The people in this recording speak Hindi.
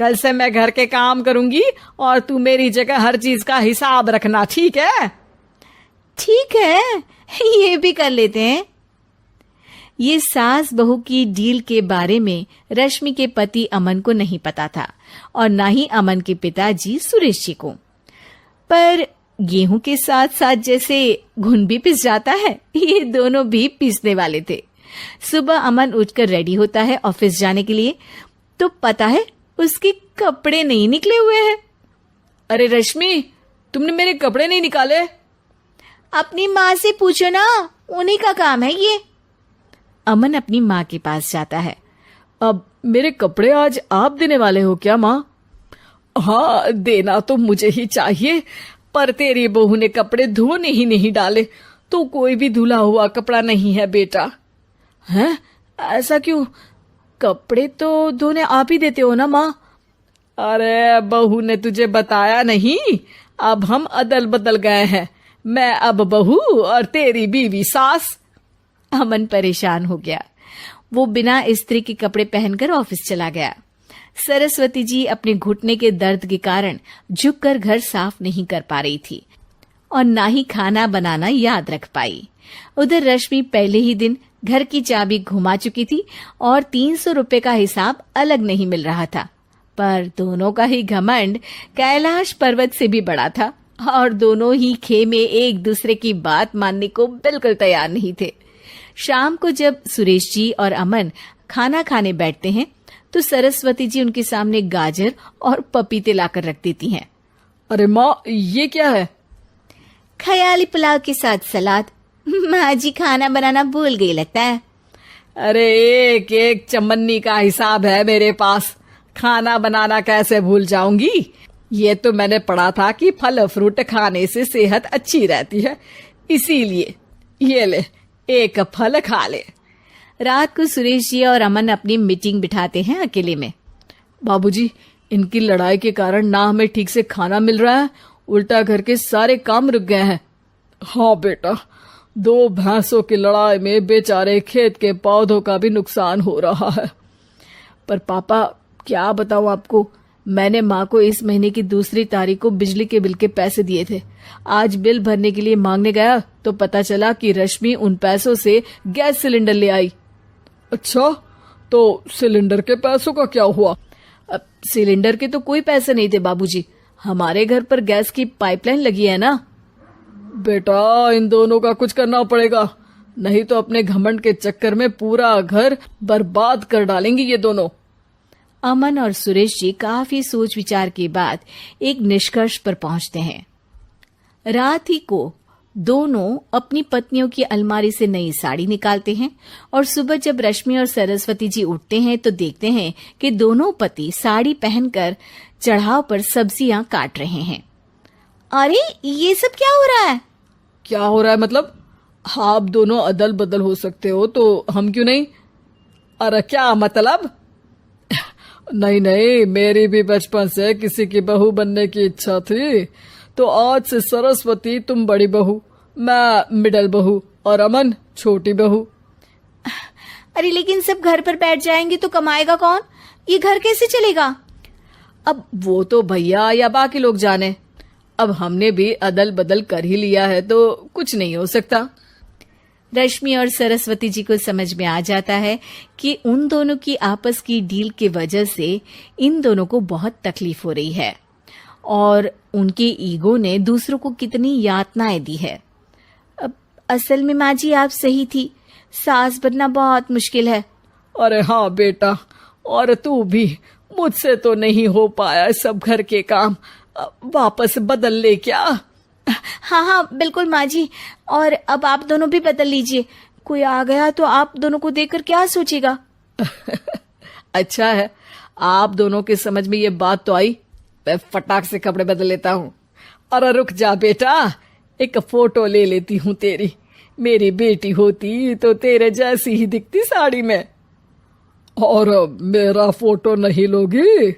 कल से मैं घर के काम करूंगी और तू मेरी जगह हर चीज का हिसाब रखना, ठीक है? ठीक है, ये भी कर लेते हैं। ये सास बहू की डील के बारे में रश्मि के पति अमन को नहीं पता था और ना ही अमन के पिताजी सुरेश जी को। पर गेहूं के साथ साथ जैसे घुन भी पिस जाता है, ये दोनों भी पीसने वाले थे। सुबह अमन उठकर रेडी होता है ऑफिस जाने के लिए, तो पता है उसके कपड़े नहीं निकले हुए हैं। अरे रश्मि, तुमने मेरे कपड़े नहीं निकाले? अपनी माँ से पूछो ना, उन्हीं का काम है ये। अमन अपनी माँ के पास जाता है। अब मेरे कपड़े आज आप देने वाले हो क्या माँ? हाँ, देना तो मुझे ही चाहिए, पर तेरी बहू ने कपड़े धोने ही नहीं डाले, तो कोई भी धुला हुआ कपड़ा नहीं है बेटा। हैं? ऐसा क्यों? कपड़े तो धोने आप ही देते हो ना माँ? अरे बहू ने तुझे बताया नहीं, अब हम अदल बदल गए हैं। मैं अब बहू और तेरी बीवी सास। अमन परेशान हो गया। वो बिना इस्त्री के कपड़े पहनकर ऑफिस चला गया। सरस्वती जी अपने घुटने के दर्द के कारण झुककर घर साफ नहीं कर पा रही थी और ना ही खाना बनाना याद रख पाई। उधर रश्मि पहले ही दिन घर की चाबी घुमा चुकी थी और 300 रुपए का हिसाब अलग नहीं मिल रहा था। पर दोनों का ही घमंड कैलाश पर्वत से भी बड़ा था और दोनों ही खेमे एक दूसरे की बात मानने को बिल्कुल तैयार नहीं थे। शाम को जब सुरेश जी और अमन खाना खाने बैठते हैं तो सरस्वती जी उनके सामने गाजर और पपीते लाकर रख देती हैं। अरे माँ, ये क्या है? ख्याली पुलाव के साथ सलाद। माँ जी खाना बनाना भूल गई लगता है। अरे एक एक चमन्नी का हिसाब है मेरे पास, खाना बनाना कैसे भूल जाऊंगी? ये तो मैंने पढ़ा था कि फल फ्रूट खाने से सेहत अच्छी रहती है, इसीलिए ये ले, एक फल खा ले। रात को सुरेश जी और अमन अपनी मीटिंग बिठाते हैं अकेले में। बाबूजी, इनकी लड़ाई के कारण ना हमें ठीक से खाना मिल रहा है, उल्टा घर के सारे काम रुक गए हैं। हाँ बेटा, 2 भैंसों की लड़ाई में बेचारे खेत के पौधों का भी नुकसान हो रहा है। पर पापा, क्या बताऊं आपको, मैंने माँ को इस महीने की 2 तारीख को बिजली के बिल के पैसे दिए थे। आज बिल भरने के लिए मांगने गया तो पता चला कि रश्मि उन पैसों से गैस सिलेंडर ले आई। अच्छा, तो सिलेंडर के पैसों का क्या हुआ? अब सिलेंडर के तो कोई पैसे नहीं थे बाबूजी, हमारे घर पर गैस की पाइपलाइन लगी है ना। बेटा, इन दोनों का कुछ करना पड़ेगा, नहीं तो अपने घमंड के चक्कर में पूरा घर बर्बाद कर डालेंगी ये दोनों। अमन और सुरेश जी काफी सोच विचार के बाद एक निष्कर्ष पर पहुंचते हैं। रात ही को दोनों अपनी पत्नियों की अलमारी से नई साड़ी निकालते हैं और सुबह जब रश्मि और सरस्वती जी उठते हैं तो देखते हैं कि दोनों पति साड़ी पहनकर चढ़ाव पर सब्जियां काट रहे हैं। अरे, ये सब क्या हो रहा है? क्या हो रहा है मतलब? आप दोनों अदल बदल हो सकते हो तो हम क्यों नहीं? अरे क्या मतलब? नहीं नहीं, मेरी भी बचपन से किसी की बहू बनने की इच्छा थी, तो आज से सरस्वती तुम बड़ी बहू, मैं मिडल बहू और अमन छोटी बहू। अरे लेकिन सब घर पर बैठ जाएंगे तो कमाएगा कौन? ये घर कैसे चलेगा? अब वो तो भैया या बाकी लोग जाने, अब हमने भी अदल बदल कर ही लिया है तो कुछ नहीं हो सकता। रश्मि और सरस्वती जी को समझ में आ जाता है कि उन दोनों की आपस की डील के वजह से इन दोनों को बहुत तकलीफ हो रही है और उनके ईगो ने दूसरों को कितनी यातनाएं दी है। अब असल में माँ जी आप सही थी, सास बनना बहुत मुश्किल है। अरे हाँ बेटा, और तू भी, मुझसे तो नहीं हो पाया सब घर के काम, वापस बदल ले क्या? हाँ हाँ बिल्कुल माँ जी, और अब आप दोनों भी बदल लीजिए, कोई आ गया तो आप दोनों को देखकर क्या सोचेगा? अच्छा है, आप दोनों के समझ में ये बात तो आई, मैं फटाक से कपड़े बदल लेता हूँ। अरे रुक जा बेटा, एक फोटो ले लेती हूँ तेरी, मेरी बेटी होती तो तेरे जैसी ही दिखती साड़ी में। और मेरा फोटो नहीं लोगी?